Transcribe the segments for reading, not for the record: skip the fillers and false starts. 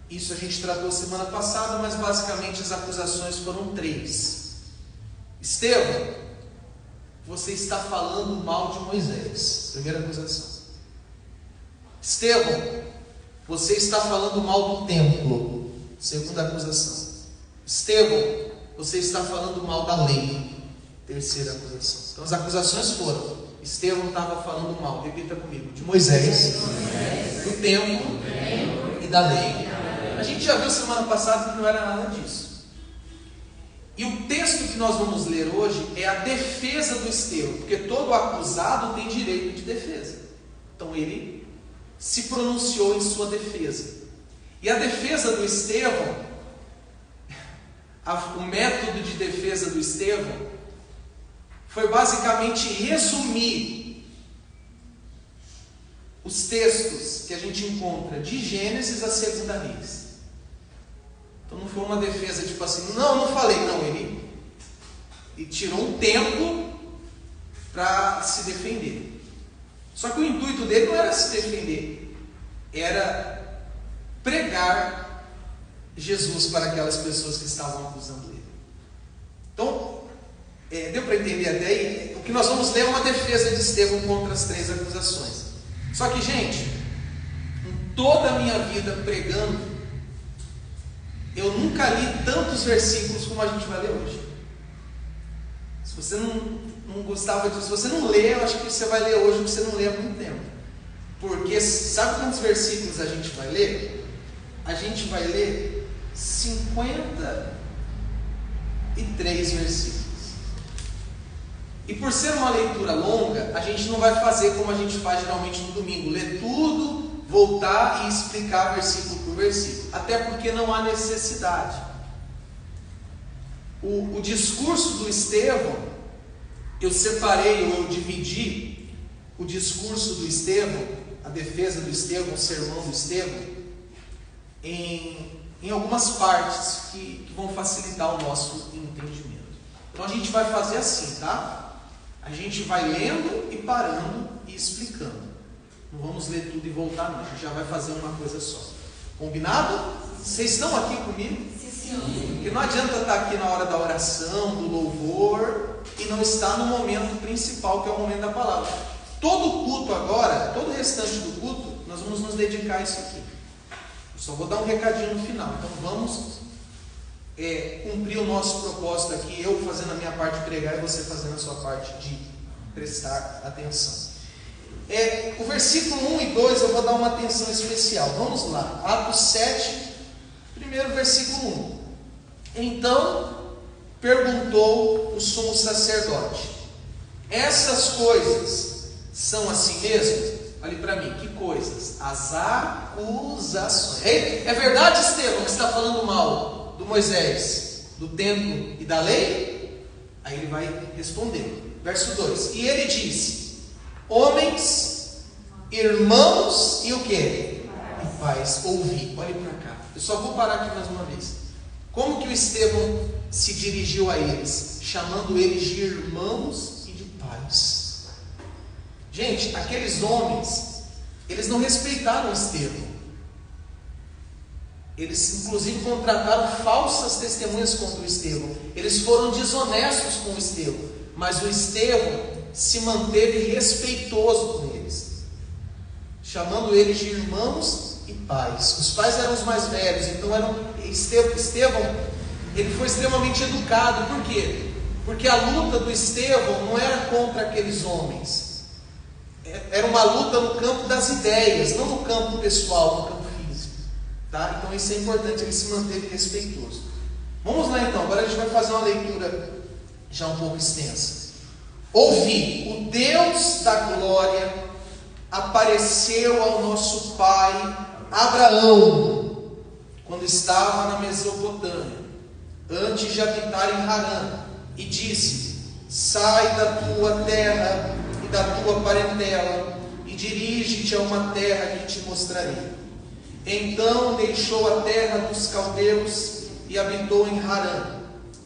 Isso a gente tratou semana passada, mas basicamente as acusações foram 3. Estevão, você está falando mal de Moisés. Primeira acusação. Estevão, você está falando mal do templo. Segunda acusação. Estevão, você está falando mal da lei. Terceira acusação. Então as acusações foram: Estevão estava falando mal, repita comigo, de Moisés, do templo e da lei. A gente já viu semana passada que não era nada disso. E o texto que nós vamos ler hoje é a defesa do Estevão, porque todo acusado tem direito de defesa. Então ele se pronunciou em sua defesa. E a defesa do Estevão, o método de defesa do Estevão foi basicamente resumir os textos que a gente encontra de Gênesis a 2 Reis. Então não foi uma defesa tipo assim, não falei, não, ele tirou um tempo para se defender. Só que o intuito dele não era se defender, era pregar Jesus para aquelas pessoas que estavam acusando ele. Então, deu para entender até aí? O que nós vamos ler é uma defesa de Estevão contra as 3 acusações. Só que, gente, em toda a minha vida pregando, eu nunca li tantos versículos como a gente vai ler hoje. Se você não gostava disso, se você não lê, eu acho que você vai ler hoje o que você não lê há muito tempo. Porque sabe quantos versículos a gente vai ler? A gente vai ler 53 versículos. E por ser uma leitura longa, a gente não vai fazer como a gente faz geralmente no domingo, ler tudo, voltar e explicar versículo por versículo, até porque não há necessidade. O discurso do Estevão, eu separei, ou eu dividi o discurso do Estevão, a defesa do Estevão, o sermão do Estevão, em algumas partes que vão facilitar o nosso entendimento. Então a gente vai fazer assim, tá? A gente vai lendo e parando e explicando. Não vamos ler tudo e voltar, não. A gente já vai fazer uma coisa só. Combinado? Vocês estão aqui comigo? Sim. Porque não adianta estar aqui na hora da oração, do louvor, e não estar no momento principal, que é o momento da palavra. Todo o culto agora, todo o restante do culto, nós vamos nos dedicar a isso aqui. Eu só vou dar um recadinho no final. Então vamos cumprir o nosso propósito aqui, eu fazendo a minha parte de pregar e você fazendo a sua parte de prestar atenção. O versículo 1 e 2 eu vou dar uma atenção especial. Vamos lá, Atos 7, primeiro versículo 1. Então perguntou o sumo sacerdote: essas coisas são assim mesmo? Olhe para mim, que coisas? As acusações. É verdade, Estevão, que está falando mal do Moisés, do templo e da lei? Aí ele vai responder. Verso 2: e ele disse: homens, irmãos e o que? E pais, ouvi. Olhe para cá. Eu só vou parar aqui mais uma vez. Como que o Estevão se dirigiu a eles? Chamando eles de irmãos e de pais. Gente, aqueles homens, eles não respeitaram Estevão. Eles inclusive contrataram falsas testemunhas contra o Estevão. Eles foram desonestos com o Estevão. Mas o Estevão se manteve respeitoso com eles, chamando eles de irmãos e pais. Os pais eram os mais velhos, então Estevão, ele foi extremamente educado. Por quê? Porque a luta do Estevão não era contra aqueles homens. Era uma luta no campo das ideias, não no campo pessoal, no campo físico. Tá? Então isso é importante, ele se manteve respeitoso. Vamos lá então, agora a gente vai fazer uma leitura já um pouco extensa. Ouvi, o Deus da glória apareceu ao nosso pai Abraão, quando estava na Mesopotâmia, antes de habitar em Harã, e disse: sai da tua terra e da tua parentela, e dirige-te a uma terra que te mostrarei. Então deixou a terra dos caldeus e habitou em Harã.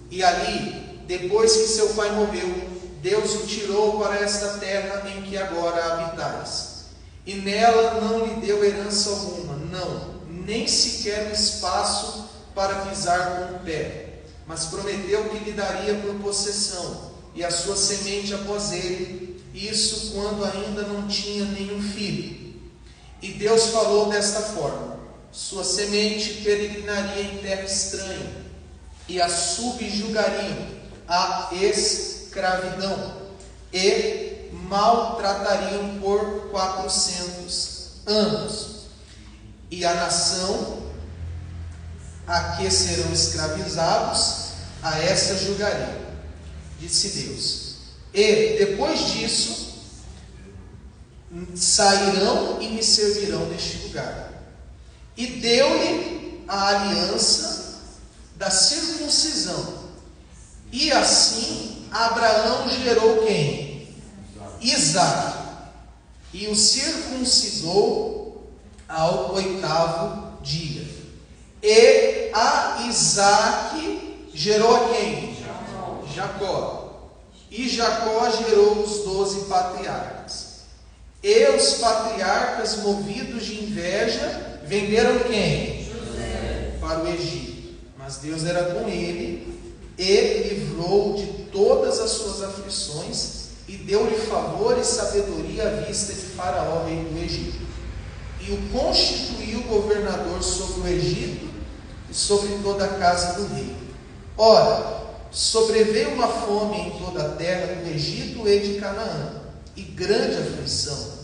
E ali, depois que seu pai morreu, Deus o tirou para esta terra em que agora habitais. E nela não lhe deu herança alguma. Não, nem sequer um espaço para pisar com o pé, mas prometeu que lhe daria por possessão, e a sua semente após ele, isso quando ainda não tinha nenhum filho. E Deus falou desta forma: sua semente peregrinaria em terra estranha, e a subjugariam à escravidão, e maltratariam por 400 anos. E a nação a que serão escravizados, a essa julgariam, disse Deus. E depois disso sairão e me servirão neste lugar. E deu-lhe a aliança da circuncisão. E assim Abraão gerou quem? Isaque. E o circuncidou ao 8º dia. E a Isaque gerou a quem? Jacó. E Jacó gerou os 12 patriarcas. E os patriarcas, movidos de inveja, venderam quem? José. Para o Egito. Mas Deus era com ele e livrou de todas as suas aflições e deu-lhe favor e sabedoria à vista de Faraó, rei do Egito. E o constituiu governador sobre o Egito e sobre toda a casa do rei. Ora, sobreveio uma fome em toda a terra do Egito e de Canaã, e grande aflição,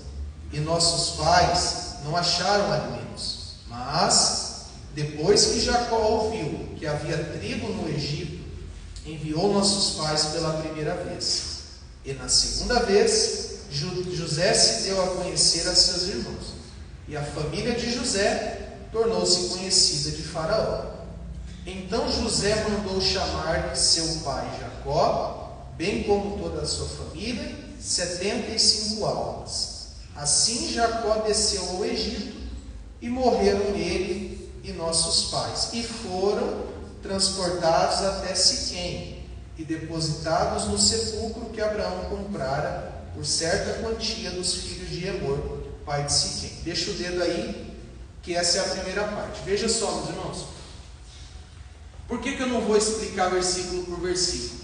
e nossos pais não acharam alimentos. Mas, depois que Jacó ouviu que havia trigo no Egito, enviou nossos pais pela primeira vez. E na segunda vez, José se deu a conhecer a seus irmãos. E a família de José tornou-se conhecida de Faraó. Então José mandou chamar seu pai Jacó, bem como toda a sua família, 75 almas. Assim Jacó desceu ao Egito, e morreram ele e nossos pais, e foram transportados até Siquém, e depositados no sepulcro que Abraão comprara por certa quantia dos filhos de Emor, pai de Siquém. Deixa o dedo aí, que essa é a primeira parte. Veja só, meus irmãos. Por que eu não vou explicar versículo por versículo?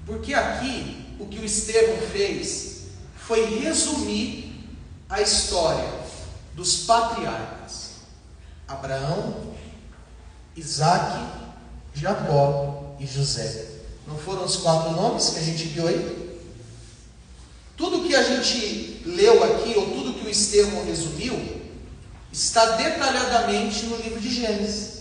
Porque aqui, o que o Estevão fez foi resumir a história dos patriarcas: Abraão, Isaque, Jacó e José. Não foram os 4 nomes que a gente viu aí? Tudo que a gente leu aqui, ou tudo que o Estevão resumiu, está detalhadamente no livro de Gênesis.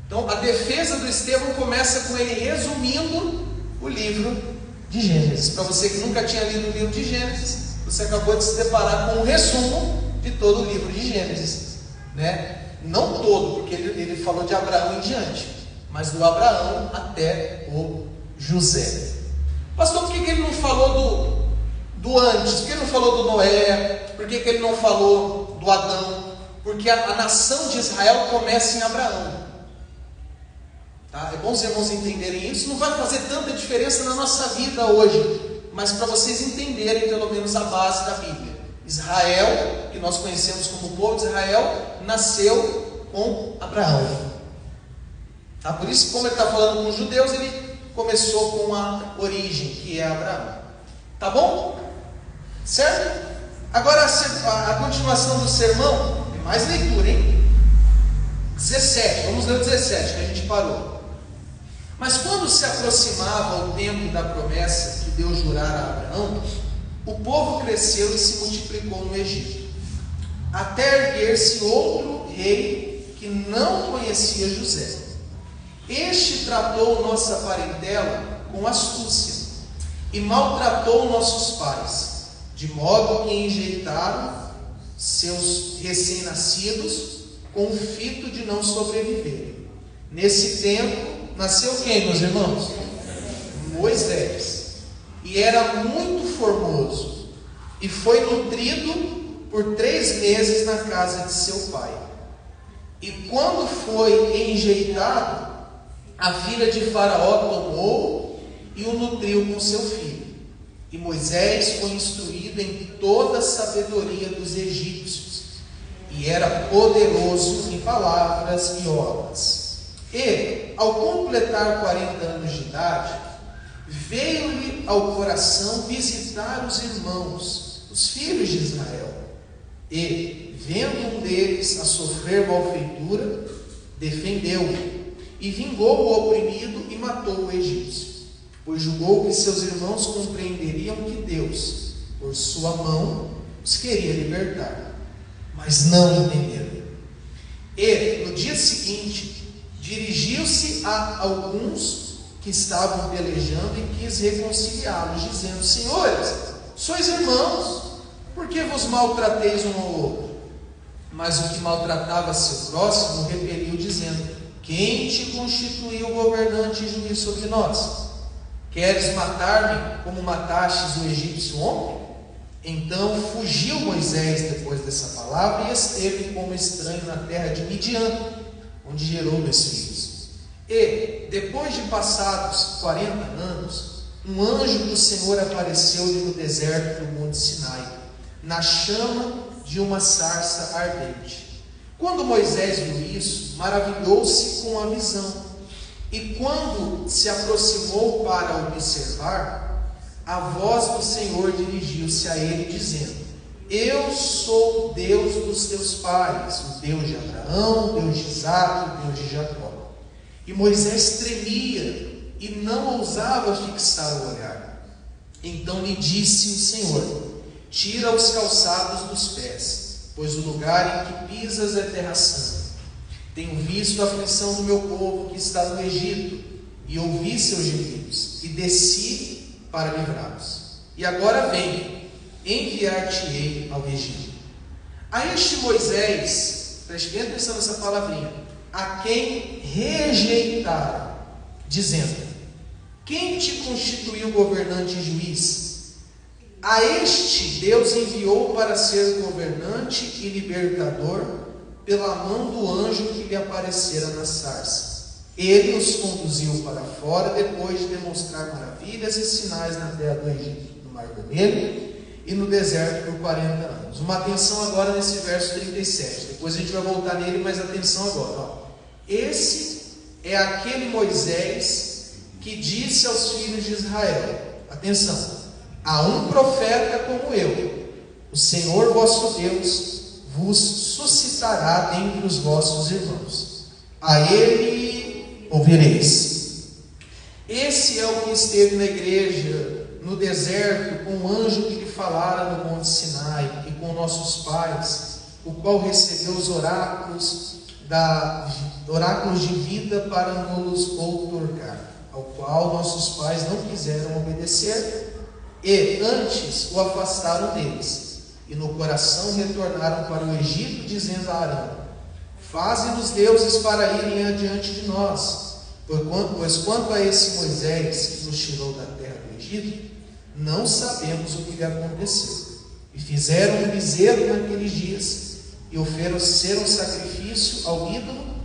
Então, a defesa do Estevão começa com ele resumindo o livro de Gênesis. Para você que nunca tinha lido o livro de Gênesis, você acabou de se deparar com um resumo de todo o livro de Gênesis, né? Não todo, porque ele falou de Abraão em diante, mas do Abraão até o José. Pastor, por que ele não falou do antes? Por que ele não falou do Noé? Por que ele não falou do Adão? Porque a nação de Israel começa em Abraão. Tá? É bom os irmãos entenderem isso. Não vai fazer tanta diferença na nossa vida hoje, mas para vocês entenderem pelo menos a base da Bíblia. Israel, que nós conhecemos como povo de Israel, nasceu com Abraão. Tá? Por isso, como ele está falando com os judeus, ele começou com a origem, que é Abraão. Tá bom? Certo? Agora a continuação do sermão, tem mais leitura, hein? 17, vamos ler o 17, que a gente parou. Mas quando se aproximava o tempo da promessa que Deus jurara a Abraão, o povo cresceu e se multiplicou no Egito, até erguer-se outro rei que não conhecia José. Este tratou nossa parentela com astúcia e maltratou nossos pais, de modo que enjeitaram seus recém-nascidos com o fito de não sobreviverem. Nesse tempo nasceu quem, meus irmãos? Moisés. E era muito formoso, e foi nutrido por 3 meses na casa de seu pai. E quando foi enjeitado, a filha de Faraó tomou e o nutriu com seu filho. E Moisés foi instruído em toda a sabedoria dos egípcios, e era poderoso em palavras e obras. E, ao completar 40 anos de idade, veio-lhe ao coração visitar os irmãos, os filhos de Israel. E, vendo um deles a sofrer malfeitura, defendeu-o, e vingou o oprimido e matou o egípcio, pois julgou que seus irmãos compreenderiam que Deus, por sua mão, os queria libertar. Mas não entenderam. E, no dia seguinte, dirigiu-se a alguns que estavam pelejando e quis reconciliá-los, dizendo: Senhores, sois irmãos, por que vos maltrateis um ao outro? Mas o que maltratava seu próximo repeliu, dizendo: Quem te constituiu governante e juiz sobre nós? Queres matar-me como matastes o egípcio ontem? Então fugiu Moisés depois dessa palavra e esteve como estranho na terra de Midian, onde gerou 2 filhos. E, depois de passados 40 anos, um anjo do Senhor apareceu-lhe no deserto do monte Sinai, na chama de uma sarça ardente. Quando Moisés viu isso, maravilhou-se com a visão. E quando se aproximou para observar, a voz do Senhor dirigiu-se a ele, dizendo: Eu sou o Deus dos teus pais, o Deus de Abraão, o Deus de Isaque, o Deus de Jacó. E Moisés tremia e não ousava fixar o olhar. Então lhe disse o Senhor: Tira os calçados dos pés, pois o lugar em que pisas é terra santa. Tenho visto a aflição do meu povo que está no Egito, e ouvi seus gemidos, e desci para livrá-los. E agora vem, enviar-te-ei ao Egito. A este Moisés, preste bem atenção nessa palavrinha, a quem rejeitaram, dizendo: Quem te constituiu governante e juiz? A este Deus enviou para ser governante e libertador pela mão do anjo que lhe aparecera na sarça. Ele os conduziu para fora depois de demonstrar maravilhas e sinais na terra do Egito, no Mar Vermelho e no deserto por 40 anos. Uma atenção agora nesse verso 37. Depois a gente vai voltar nele, mas atenção agora. Ó. Esse é aquele Moisés que disse aos filhos de Israel: atenção, há um profeta como eu, o Senhor vosso Deus vos suscitará dentre os vossos irmãos. A ele ouvireis. Esse é o que esteve na igreja, no deserto, com o anjo que lhe falara no monte Sinai, e com nossos pais, o qual recebeu os oráculos de vida para nos outorgar, ao qual nossos pais não quiseram obedecer, e antes o afastaram deles, e no coração retornaram para o Egito, dizendo a Arão: Faze-nos deuses para irem adiante de nós, pois quanto a esse Moisés que nos tirou da terra do Egito, não sabemos o que lhe aconteceu. E fizeram um bezerro naqueles dias, e ofereceram sacrifício ao ídolo,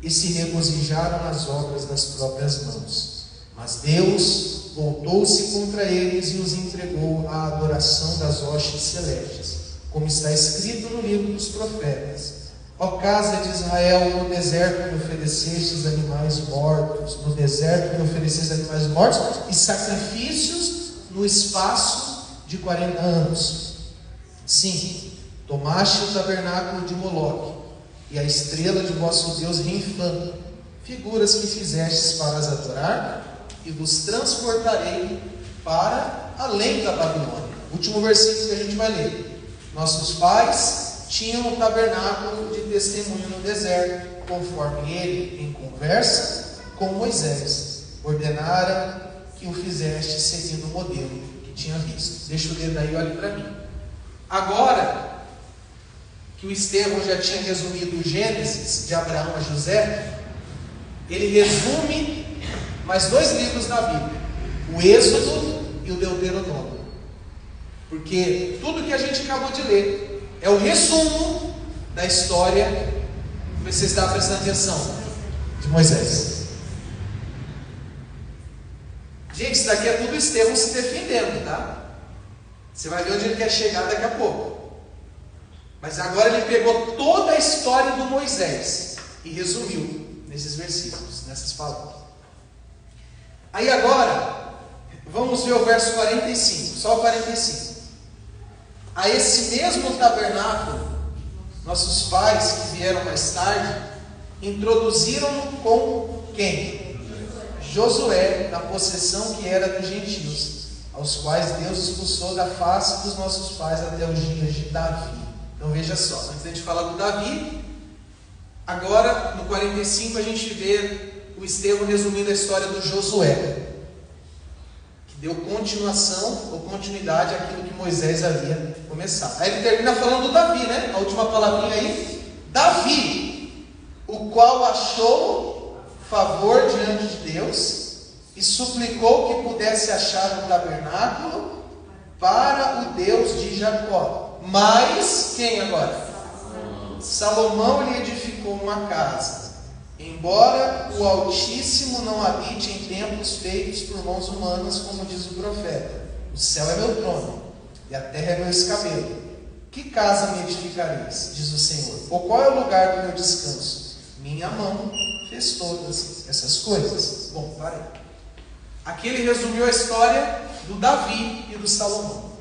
e se regozijaram nas obras das próprias mãos. Mas Deus voltou-se contra eles e os entregou à adoração das hostes celestes, como está escrito no livro dos profetas: Ó casa de Israel, no deserto me oferecestes animais mortos, no deserto me oferecestes animais mortos e sacrifícios no espaço de 40 anos. Sim, tomaste o tabernáculo de Moloque e a estrela de vosso Deus Renfã, figuras que fizestes para as adorar, e vos transportarei para além da Babilônia. Último versículo que a gente vai ler. Nossos pais tinham um tabernáculo de testemunho no deserto, conforme ele, em conversa com Moisés, ordenara que o fizeste seguindo o modelo que tinha visto. Deixa o dedo aí, olhe para mim. Agora que o Estevão já tinha resumido o Gênesis, de Abraão a José, ele resume mais 2 livros da Bíblia, o Êxodo e o Deuteronômio, porque tudo que a gente acabou de ler é o resumo da história, você está prestando atenção, de Moisés. Gente, isso daqui é tudo Estevão se defendendo, tá? Você vai ver onde ele quer chegar daqui a pouco. Mas agora ele pegou toda a história do Moisés e resumiu nesses versículos, nessas palavras. Aí agora, vamos ver o verso 45, só o 45. A esse mesmo tabernáculo, nossos pais que vieram mais tarde, introduziram-no com quem? Josué, na possessão que era dos gentios, aos quais Deus expulsou da face dos nossos pais até os dias de Davi. Então veja só, antes de a gente falar do Davi, agora no 45 a gente vê o Estevão resumindo a história do Josué, que deu continuação ou continuidade àquilo que Moisés havia começado. Aí ele termina falando do Davi, né? A última palavrinha aí, Davi, o qual achou favor diante de Deus e suplicou que pudesse achar um tabernáculo para o Deus de Jacó. Mas, quem agora? Salomão lhe edificou uma casa, embora o Altíssimo não habite em templos feitos por mãos humanas, como diz o profeta. O céu é meu trono, e a terra é meu escabelo. Que casa me edificareis, diz o Senhor? Ou qual é o lugar do meu descanso? Minha mão fez todas essas coisas. Bom, para aí. Aqui ele resumiu a história do Davi e do Salomão.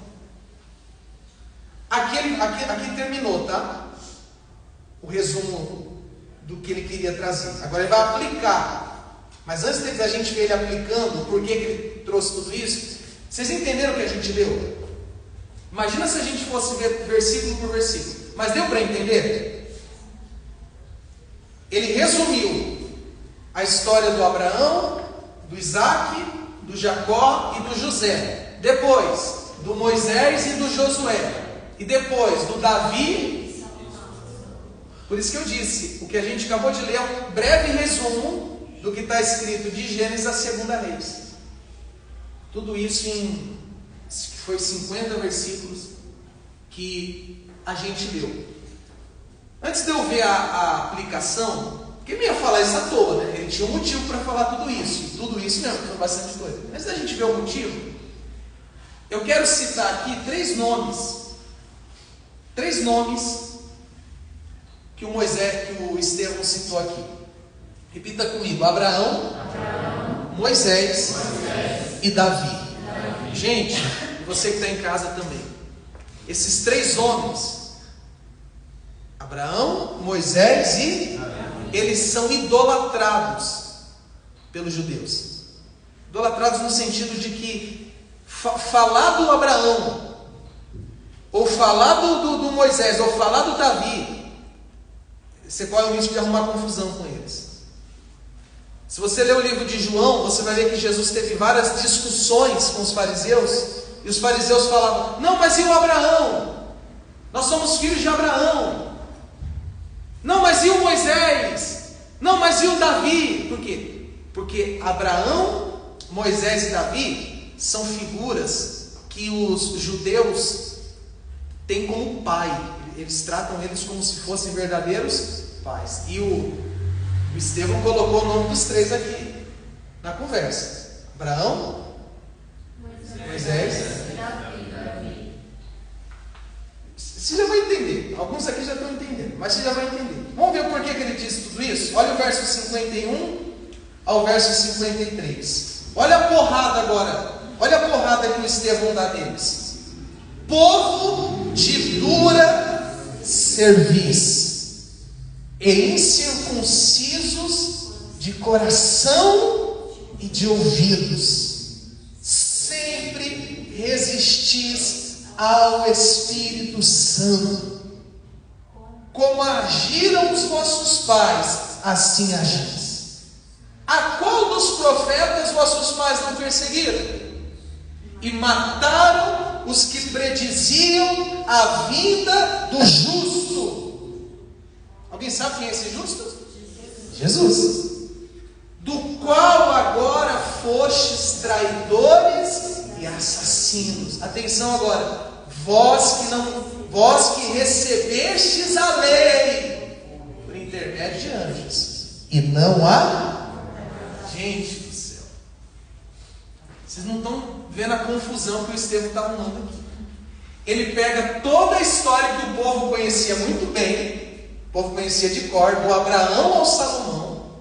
Aqui terminou, tá? O resumo do que ele queria trazer. Agora ele vai aplicar. Mas antes da gente ver ele aplicando, por que ele trouxe tudo isso, vocês entenderam o que a gente leu? Imagina se a gente fosse ver versículo por versículo. Mas deu para entender? Ele resumiu a história do Abraão, do Isaac, do Jacó e do José. Depois, do Moisés e do Josué. E depois, do Davi. Por isso que eu disse, o que a gente acabou de ler é um breve resumo do que está escrito de Gênesis a 2 Reis. Tudo isso em, foi 50 versículos que a gente leu. Antes de eu ver a aplicação, quem me ia falar isso à toa, né? Ele tinha um motivo para falar tudo isso mesmo, foi bastante coisa. Antes da gente ver o motivo, eu quero citar aqui três nomes que o Estevão citou aqui. Repita comigo: Abraão, Moisés e Davi. Gente, você que está em casa também, esses três homens, Abraão, Moisés e eles são idolatrados pelos judeus. Idolatrados no sentido de que falar do Abraão, ou falar do Moisés, ou falar do Davi, você corre o risco de arrumar confusão com eles. Se você ler o livro de João, você vai ver que Jesus teve várias discussões com os fariseus, e os fariseus falavam: não, mas e o Abraão? Nós somos filhos de Abraão. Não, mas e o Moisés? Não, mas e o Davi? Por quê? Porque Abraão, Moisés e Davi são figuras que os judeus têm como pai. Eles tratam eles como se fossem verdadeiros pais. E o Estevão colocou o nome dos três aqui na conversa: Abraão, Moisés e Davi. Você já vai entender. Alguns aqui já estão entendendo, mas você já vai entender. Vamos ver por que ele disse tudo isso? Olha o verso 51 ao verso 53. Olha a porrada agora. Olha a porrada que o Estevão dá deles. Povo de dura cerviz e incircuncisos de coração e de ouvidos, sempre resistis ao Espírito Santo. Como agiram os vossos pais, assim agis. A qual dos profetas vossos pais não perseguiram? E mataram os que prediziam a vinda do justo. Alguém sabe quem é esse justo? Jesus. Do qual agora fostes traidores e assassinos. Atenção agora. Vós que recebestes a lei por intermédio de anjos, e não a... Gente do céu. Vocês não estão vendo a confusão que o Estevão está arrumando aqui. ele pega toda a história que o povo conhecia muito bem, o povo conhecia de cor, do Abraão ao Salomão,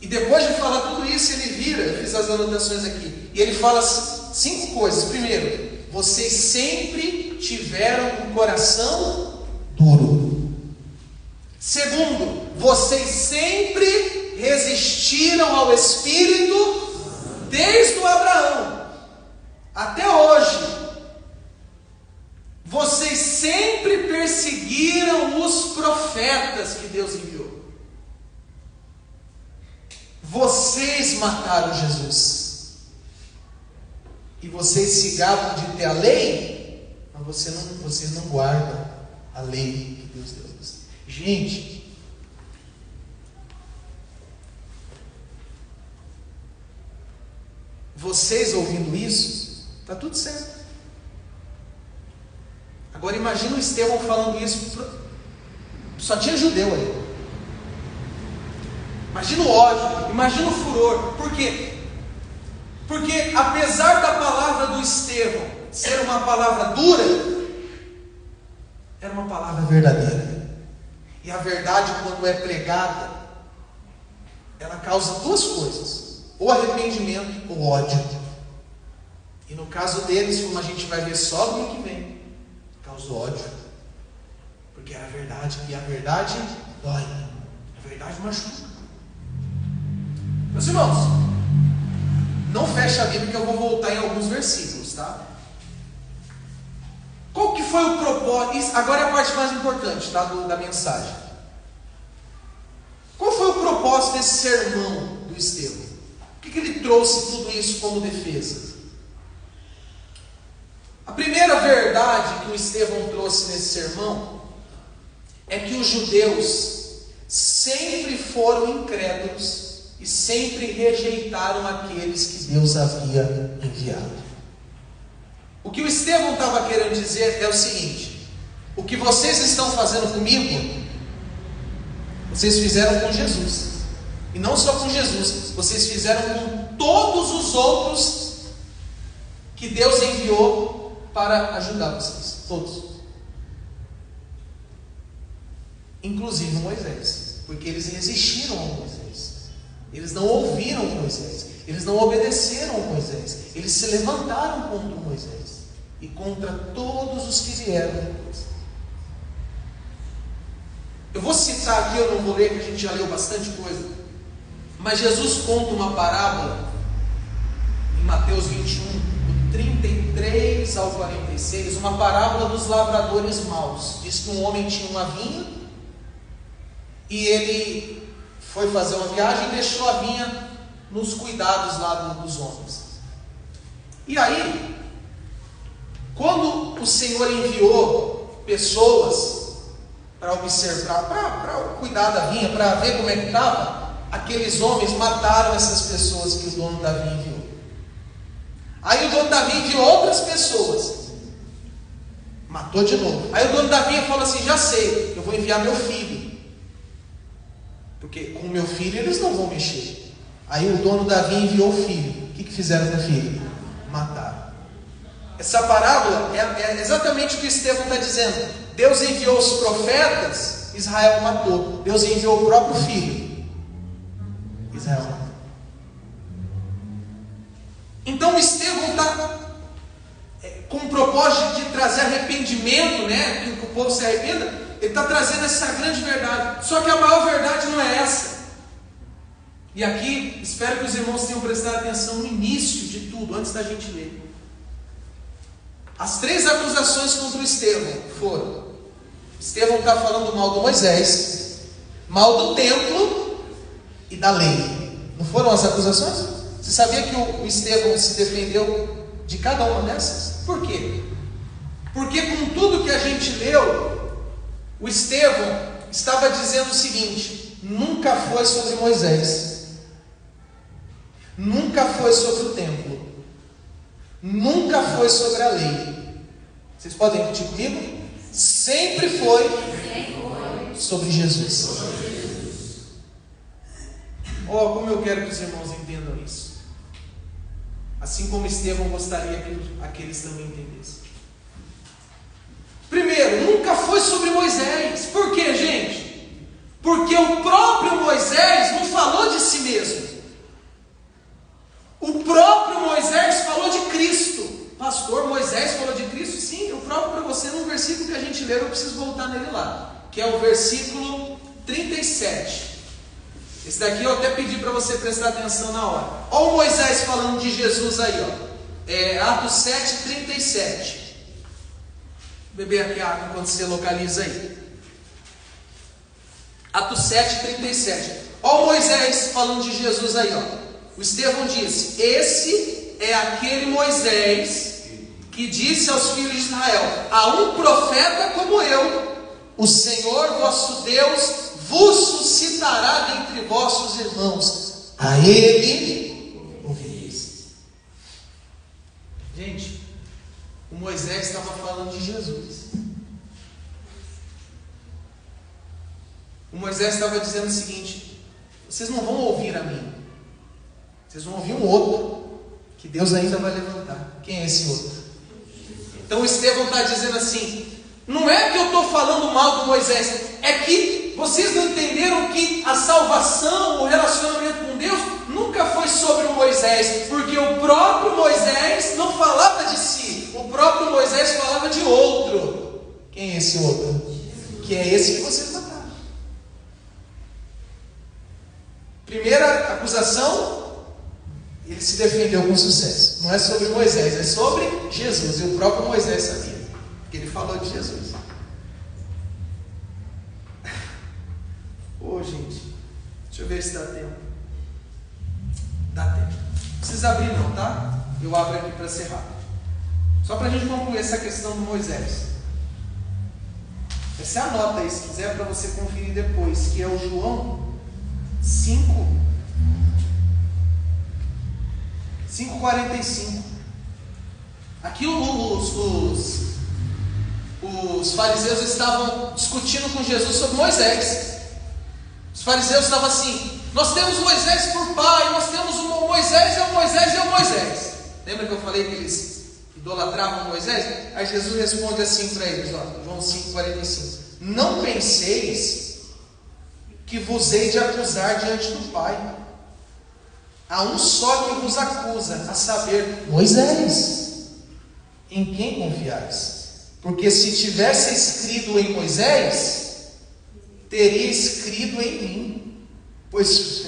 e depois de falar tudo isso, ele vira, eu fiz as anotações aqui, e ele fala 5 coisas. Primeiro, vocês sempre tiveram um coração duro. Segundo, vocês sempre resistiram ao Espírito desde o Abraão até hoje. Vocês sempre perseguiram os profetas que Deus enviou. Vocês mataram Jesus. E vocês se gabam de ter a lei, mas vocês não guardam a lei que Deus deu. Gente, vocês ouvindo isso, está tudo certo. Agora imagina o Estevão falando isso, só tinha judeu aí. Imagina o ódio, imagina o furor. Por quê? Porque apesar da palavra do Estevão ser uma palavra dura, era uma palavra verdadeira. E a verdade, quando é pregada, ela causa 2 coisas: ou arrependimento ou ódio. E no caso deles, como a gente vai ver só no ano que vem, causou ódio. Porque era a verdade, e a verdade dói. A verdade machuca. Meus irmãos, não fecha a Bíblia que eu vou voltar em alguns versículos, tá? Qual que foi o propósito? Agora é a parte mais importante, tá, da mensagem. Qual foi o propósito desse sermão do Estevão? Por que ele trouxe tudo isso como defesa? A primeira verdade que o Estevão trouxe nesse sermão é que os judeus sempre foram incrédulos e sempre rejeitaram aqueles que Deus havia enviado. O que o Estevão estava querendo dizer é o seguinte: o que vocês estão fazendo comigo, vocês fizeram com Jesus. E não só com Jesus, vocês fizeram com todos os outros que Deus enviou para ajudar vocês. Todos. Inclusive Moisés. Porque eles resistiram a Moisés. Eles não ouviram Moisés. Eles não obedeceram a Moisés. Eles se levantaram contra Moisés e contra todos os que vieram depois. Eu vou citar aqui, eu não vou ler, que a gente já leu bastante coisa, mas Jesus conta uma parábola em Mateus 21, do 33 ao 46, uma parábola dos lavradores maus. Diz que um homem tinha uma vinha e ele foi fazer uma viagem e deixou a vinha nos cuidados lá dos homens. E aí, quando o Senhor enviou pessoas para observar, para cuidar da vinha, para ver como é que estava, aqueles homens mataram essas pessoas que o dono da vinha enviou. Aí o dono da vinha enviou outras pessoas, matou de novo. Aí o dono da vinha falou assim: já sei, eu vou enviar meu filho, porque com o meu filho eles não vão mexer. Aí o dono da vinha enviou o filho. O que fizeram com o filho? Mataram. Essa parábola é exatamente o que Estevão está dizendo. Deus enviou os profetas, Israel matou. Deus enviou o próprio filho, Israel matou. Então Estevão está com o propósito de trazer arrependimento, né? Que o povo se arrependa. Ele está trazendo essa grande verdade. Só que a maior verdade não é essa. E aqui, espero que os irmãos tenham prestado atenção no início de tudo, antes da gente ler. As 3 acusações contra o Estevão foram: Estevão está falando mal do Moisés, mal do templo e da lei. Não foram as acusações? Você sabia que o Estevão se defendeu de cada uma dessas? Por quê? Porque com tudo que a gente leu, o Estevão estava dizendo o seguinte: nunca foi sobre Moisés, nunca foi sobre o templo, nunca foi sobre a lei. Vocês podem repetir comigo? Sempre foi sobre Jesus. Oh, como eu quero que os irmãos entendam isso. Assim como Estevão gostaria que aqueles também entendessem. foi sobre Moisés. Por quê, gente? Porque o próprio Moisés não falou de si mesmo. O próprio Moisés falou de Cristo. Pastor, Moisés falou de Cristo? Sim, eu provo para você num versículo que a gente leu, eu preciso voltar nele lá, que é o versículo 37. Esse daqui eu até pedi para você prestar atenção na hora. Olha o Moisés falando de Jesus aí, ó. Atos 7:37. Vou beber aqui a água enquanto você localiza aí. Atos 7:37. Olha o Moisés falando de Jesus aí, ó. O Estevão disse: esse é aquele Moisés que disse aos filhos de Israel: há um profeta como eu, o Senhor vosso Deus vos suscitará dentre vossos irmãos, a ele ouvireis. Gente, o Moisés estava falando de Jesus. O Moisés estava dizendo o seguinte: vocês não vão ouvir a mim, vocês vão ouvir um outro, que Deus ainda vai levantar. Quem é esse outro? Então o Estevão está dizendo assim: não é que eu estou falando mal do Moisés, é que vocês não entenderam que a salvação, o relacionamento com Deus, nunca foi sobre o Moisés, porque o próprio Moisés não falava de si, o próprio Moisés falava de outro. Quem é esse outro? Que é esse que vocês mataram. Primeira acusação, ele se defendeu com sucesso. Não é sobre Moisés, é sobre Jesus. E o próprio Moisés sabia, porque ele falou de Jesus. Gente, deixa eu ver se dá tempo. Dá tempo. Não precisa abrir não, tá? Eu abro aqui para ser rápido. Só para a gente concluir essa questão do Moisés. Você anota aí, se quiser, para você conferir depois, que é o João 5:45. Aqui os fariseus estavam discutindo com Jesus sobre Moisés. Os fariseus estavam assim: nós temos Moisés por pai, nós temos o Moisés, é o Moisés, é o Moisés. Lembra que eu falei que eles idolatravam Moisés? Aí Jesus responde assim para eles, ó, João 5:45: não penseis que vos hei de acusar diante do Pai. Há um só que vos acusa, a saber, Moisés, em quem confiais? Porque se tivesse escrito em Moisés, teria escrito em mim, pois,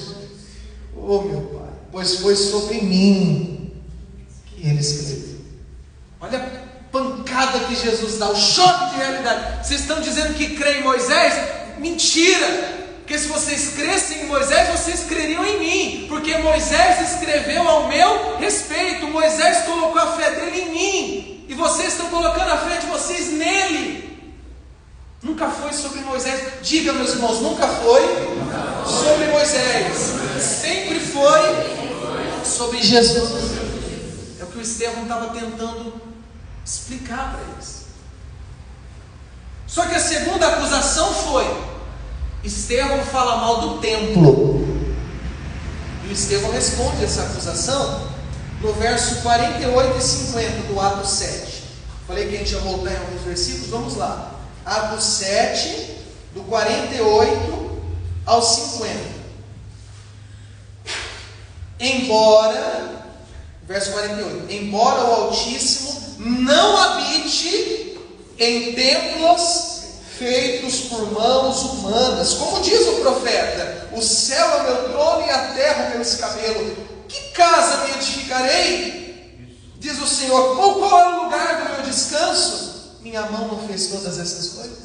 oh meu Pai, pois foi sobre mim que ele escreveu. Olha a pancada que Jesus dá, o choque de realidade. Vocês estão dizendo que crê em Moisés? Mentira! Porque se vocês crescem em Moisés, vocês creriam em mim, porque Moisés escreveu ao meu respeito, Moisés colocou a fé dele em mim, e vocês estão colocando a fé de vocês nele. Nunca foi sobre Moisés. Diga, meus irmãos, nunca foi sobre Moisés. Sempre foi sobre Jesus. É o que o Estevão estava tentando explicar para eles. Só que a segunda acusação foi: Estevão fala mal do templo. E o Estevão responde essa acusação no verso 48 e 50 do Atos 7. Falei que a gente ia voltar em alguns versículos, vamos lá. Atos 7, do 48 ao 50. Embora, verso 48, embora o Altíssimo não habite em templos feitos por mãos humanas, como diz o profeta: o céu é meu trono e a terra o meu escabelo. Que casa me edificarei? Diz o Senhor. Ou qual é o lugar do meu descanso? Minha mão não fez todas essas coisas.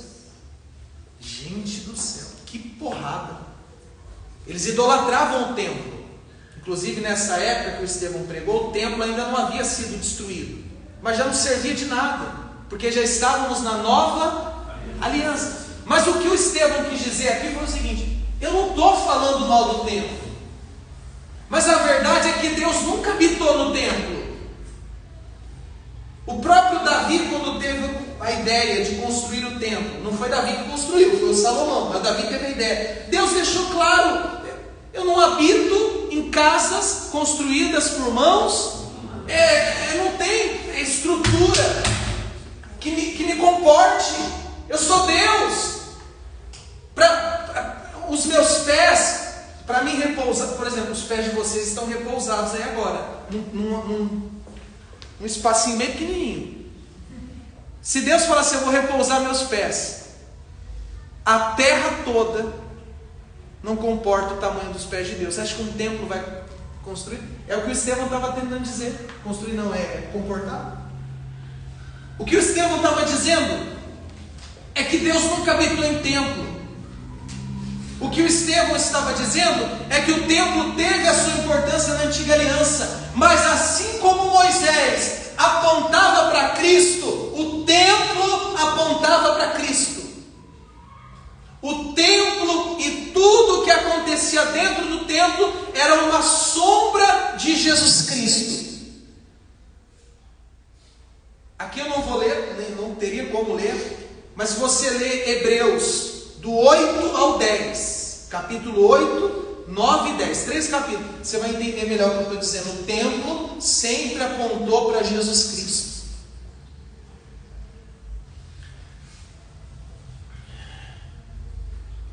Gente do céu, que porrada! Eles idolatravam o templo. Inclusive nessa época que o Estevão pregou, o templo ainda não havia sido destruído, mas já não servia de nada, porque já estávamos na nova aliança. Mas o que o Estevão quis dizer aqui foi o seguinte: eu não estou falando mal do templo, mas a verdade é que Deus nunca habitou no templo. O próprio Davi, quando teve a ideia de construir o templo, não foi Davi que construiu, foi o Salomão, mas Davi teve a ideia. Deus deixou claro: eu não habito em casas construídas por mãos, eu não tenho estrutura que me comporte. Eu sou Deus. Os meus pés, para mim repousar, por exemplo, os pés de vocês estão repousados aí agora, num espacinho bem pequenininho. Se Deus falar assim, eu vou repousar meus pés, a terra toda não comporta o tamanho dos pés de Deus. Você acha que um templo vai construir? É o que o Estevão estava tentando dizer. Construir não é comportar. O que o Estevão estava dizendo é que Deus nunca habitou em templo. O que o Estevão estava dizendo é que o templo teve a sua importância na antiga aliança, mas assim como Moisés apontava para Cristo, o templo apontava para Cristo. O templo e tudo o que acontecia dentro do templo era uma sombra de Jesus Cristo. Aqui eu não vou ler, não teria como ler, mas se você ler Hebreus do 8 ao 10, capítulo 8, 9 e 10, 3 capítulos, você vai entender melhor o que eu estou dizendo. O templo sempre apontou para Jesus Cristo.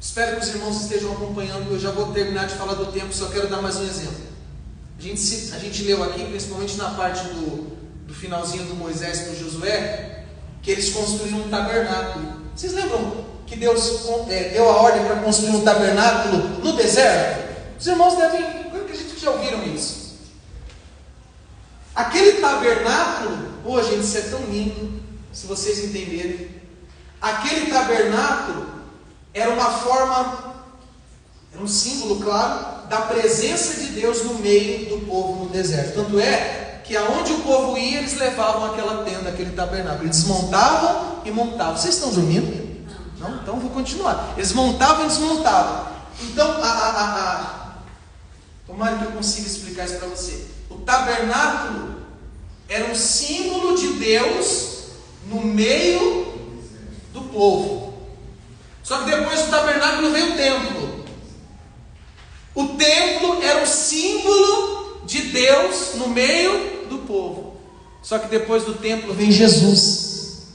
Espero que os irmãos estejam acompanhando. Eu já vou terminar de falar do templo, só quero dar mais um exemplo. A gente leu aqui, principalmente na parte do finalzinho do Moisés para o Josué, que eles construíram um tabernáculo. Vocês lembram que Deus deu a ordem para construir um tabernáculo no deserto? Os irmãos devem, acredito que já ouviram isso. Aquele tabernáculo, gente, isso é tão lindo, se vocês entenderem. Aquele tabernáculo era uma forma, era um símbolo, claro, da presença de Deus no meio do povo no deserto. Tanto é que aonde o povo ia, eles levavam aquela tenda, aquele tabernáculo. Eles desmontavam e montavam. Vocês estão dormindo? Não? Então vou continuar. Eles montavam e desmontavam. Então, tomara que eu consiga explicar isso para você. O tabernáculo era um símbolo de Deus no meio do povo. Só que depois do tabernáculo veio o templo. O templo era um símbolo de Deus no meio do povo. Só que depois do templo vem Jesus.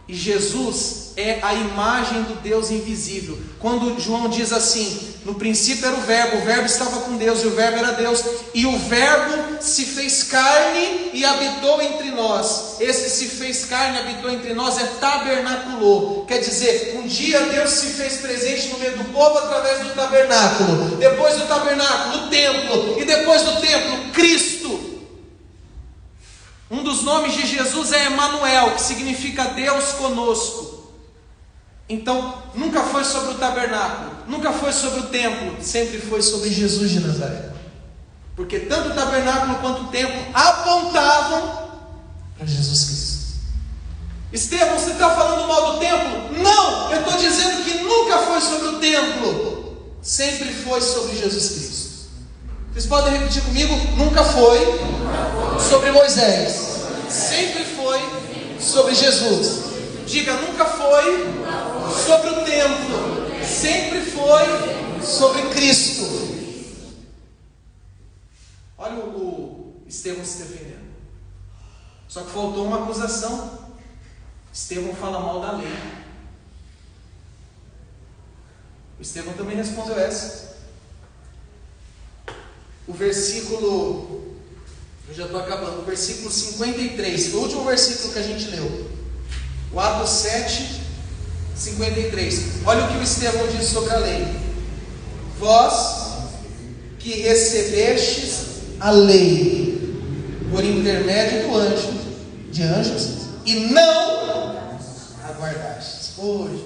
E Jesus é a imagem do Deus invisível. Quando João diz assim, no princípio era o verbo estava com Deus, e o verbo era Deus, e o verbo se fez carne e habitou entre nós. Esse se fez carne e habitou entre nós é tabernaculou. Quer dizer, um dia Deus se fez presente no meio do povo através do tabernáculo. Depois do tabernáculo, o templo, e depois do templo, Cristo. Um dos nomes de Jesus é Emanuel, que significa Deus conosco. Então, nunca foi sobre o tabernáculo, nunca foi sobre o templo, sempre foi sobre Jesus de Nazaré. Porque tanto o tabernáculo quanto o templo apontavam para Jesus Cristo. Estevão, você está falando mal do templo? Não, eu estou dizendo que nunca foi sobre o templo, sempre foi sobre Jesus Cristo. Vocês podem repetir comigo? Nunca foi sobre Moisés, sempre foi sobre Jesus. Diga, nunca foi sobre o templo, sempre foi sobre Cristo. Olha o Estevão se defendendo. Só que faltou uma acusação. Estevão fala mal da lei. O Estevão também respondeu essa. O versículo, eu já estou acabando, o versículo 53, foi o último versículo que a gente leu. O Atos 7, 53. Olha o que o Estevão diz sobre a lei. Vós que recebestes a lei por intermédio de anjos e não aguardastes. Hoje,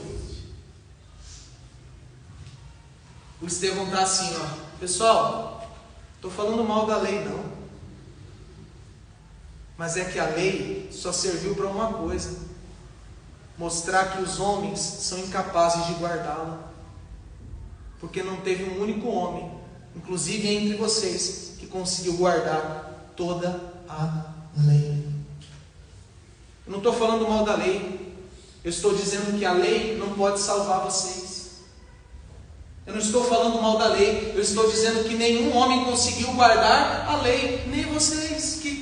o Estevão está assim, pessoal, estou falando mal da lei não, mas é que a lei só serviu para uma coisa: mostrar que os homens são incapazes de guardá-la, porque não teve um único homem, inclusive entre vocês, que conseguiu guardar toda a lei. Eu não estou falando mal da lei, eu estou dizendo que a lei não pode salvar vocês. Eu não estou falando mal da lei, eu estou dizendo que nenhum homem conseguiu guardar a lei, nem vocês que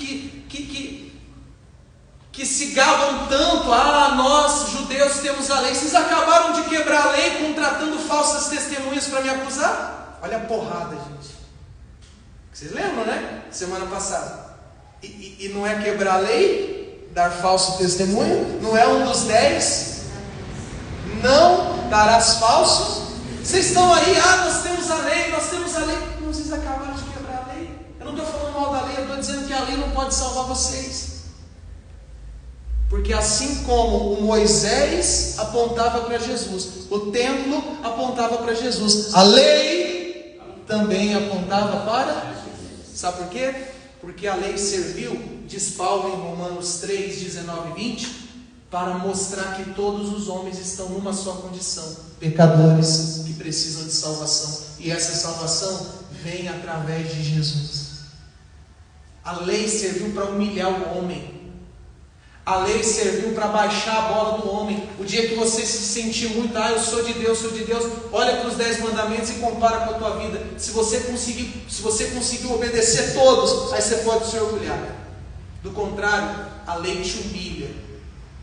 se gabam tanto, nós judeus temos a lei, vocês acabaram de quebrar a lei contratando falsas testemunhas para me acusar? Olha a porrada, gente. Vocês lembram, né? Semana passada. E não é quebrar a lei, dar falso testemunho? Não é um dos 10? Não darás falso? Vocês estão aí, nós temos a lei. Não, vocês acabaram de quebrar a lei. Eu não estou falando mal da lei, eu estou dizendo que a lei não pode salvar vocês. Porque assim como o Moisés apontava para Jesus, o templo apontava para Jesus, a lei também apontava para... Sabe por quê? Porque a lei serviu, diz Paulo em Romanos 3, 19 e 20, para mostrar que todos os homens estão numa só condição, pecadores que precisam de salvação, e essa salvação vem através de Jesus. A lei serviu para humilhar o homem. A lei serviu para baixar a bola do homem. O dia que você se sentir muito, eu sou de Deus, olha para os 10 mandamentos e compara com a tua vida. Se você conseguir obedecer todos, aí você pode se orgulhar. Do contrário, a lei te humilha.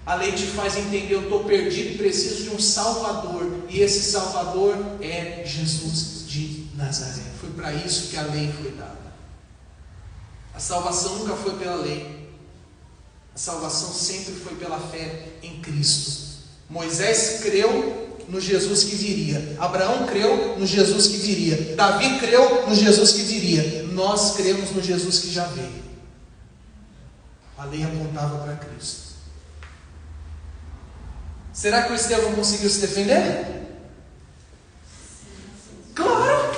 A lei te faz entender, eu estou perdido e preciso de um Salvador. E esse Salvador é Jesus de Nazaré. Foi para isso que a lei foi dada. A salvação nunca foi pela lei. A salvação sempre foi pela fé em Cristo. Moisés creu no Jesus que viria. Abraão creu no Jesus que viria. Davi creu no Jesus que viria. Nós cremos no Jesus que já veio. A lei apontava para Cristo. Será que o Estevão conseguiu se defender? Claro!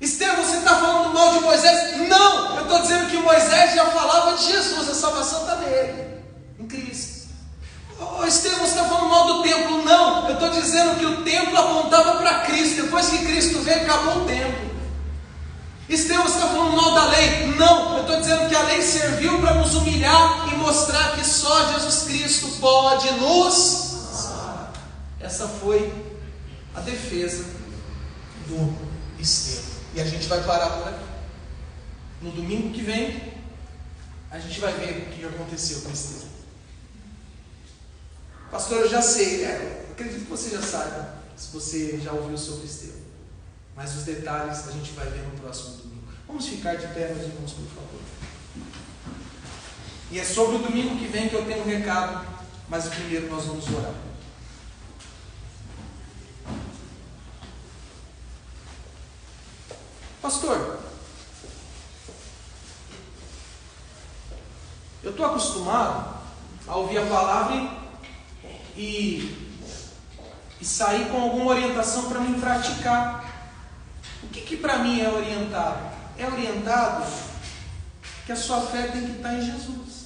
Estevão, você está falando mal de Moisés? Não! Eu estou dizendo que Moisés já falava de Jesus, a salvação está nele, em Cristo. Estevão, você está falando mal do templo? Não! Eu estou dizendo que o templo apontava para Cristo. Depois que Cristo veio, acabou o templo. Estevão, você está falando mal da lei? Não! Eu estou dizendo que a lei serviu para nos humilhar e mostrar que só Jesus Cristo pode nos salvar. Essa foi a defesa do Estevão. E a gente vai parar por aqui. No domingo que vem, a gente vai ver o que aconteceu com Estevão. Pastor, eu já sei, eu acredito que você já saiba, se você já ouviu sobre Estevão. Mas os detalhes a gente vai ver no próximo domingo. Vamos ficar de pé, meus irmãos, por favor. E é sobre o domingo que vem que eu tenho um recado, mas primeiro nós vamos orar. Pastor, eu estou acostumado a ouvir a palavra e sair com alguma orientação para mim praticar. O que para mim é orientado? É orientado que a sua fé tem que estar em Jesus.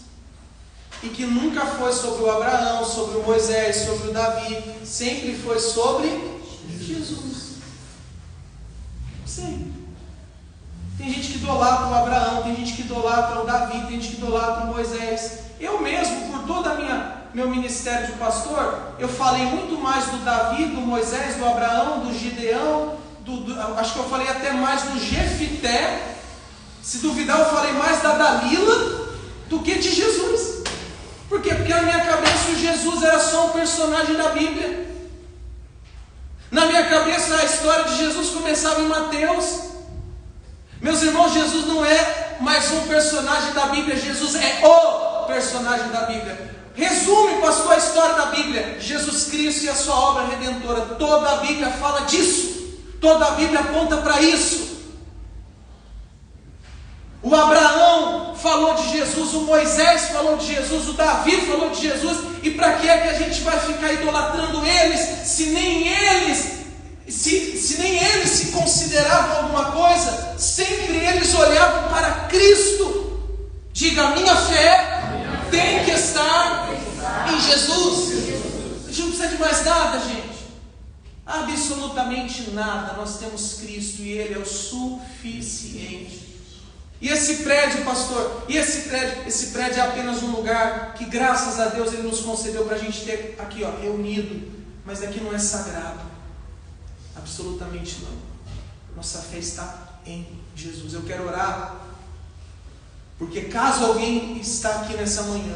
E que nunca foi sobre o Abraão, sobre o Moisés, sobre o Davi, sempre foi sobre Jesus. Sim. Tem gente que idolatra o Abraão, tem gente que idolatra o Davi, tem gente que idolatra o Moisés. Eu mesmo, por todo meu ministério de pastor, eu falei muito mais do Davi, do Moisés, do Abraão, do Gideão, acho que eu falei até mais do Jefité. Se duvidar, eu falei mais da Dalila do que de Jesus. Por quê? Porque na minha cabeça o Jesus era só um personagem da Bíblia. Na minha cabeça a história de Jesus começava em Mateus. Meus irmãos, Jesus não é mais um personagem da Bíblia, Jesus é o personagem da Bíblia. Resume, pastor, a história da Bíblia: Jesus Cristo e a sua obra redentora. Toda a Bíblia fala disso, toda a Bíblia aponta para isso. O Abraão falou de Jesus, o Moisés falou de Jesus, o Davi falou de Jesus. E para que é que a gente vai ficar idolatrando eles, se nem eles se consideravam alguma coisa? Sempre eles olhavam para Cristo. Diga: minha fé tem que estar em Jesus. A gente não precisa de mais nada, gente. Absolutamente nada. Nós temos Cristo e Ele é o suficiente. E esse prédio, pastor, esse prédio é apenas um lugar que, graças a Deus, Ele nos concedeu para a gente ter aqui, reunido. Mas aqui não é sagrado. Absolutamente não. Nossa fé está em Jesus. Eu quero orar Porque caso alguém está aqui nessa manhã,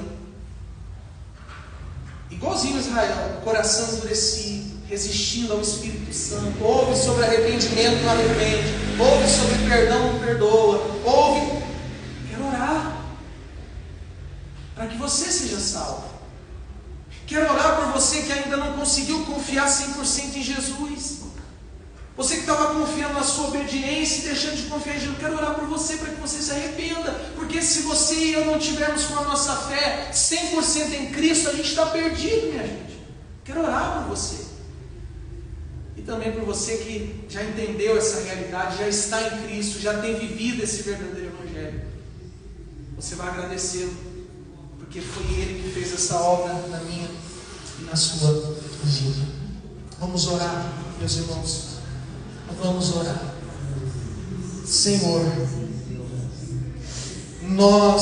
igualzinho Israel, o coração endurecido, resistindo ao Espírito Santo, ouve sobre arrependimento, não arrepende, ouve sobre perdão, não perdoa, ouve, quero orar para que você seja salvo. Quero orar por você que ainda não conseguiu confiar 100% em Jesus. Você que estava confiando na sua obediência e deixando de confiar em Jesus. Quero orar por você para que você se arrependa. Porque se você e eu não tivermos com a nossa fé 100% em Cristo, a gente está perdido, minha gente. Quero orar por você. E também por você que já entendeu essa realidade, já está em Cristo, já tem vivido esse verdadeiro Evangelho. Você vai agradecê-lo, porque foi Ele que fez essa obra na minha e na sua vida. Vamos orar, meus irmãos. Vamos orar. Senhor, nós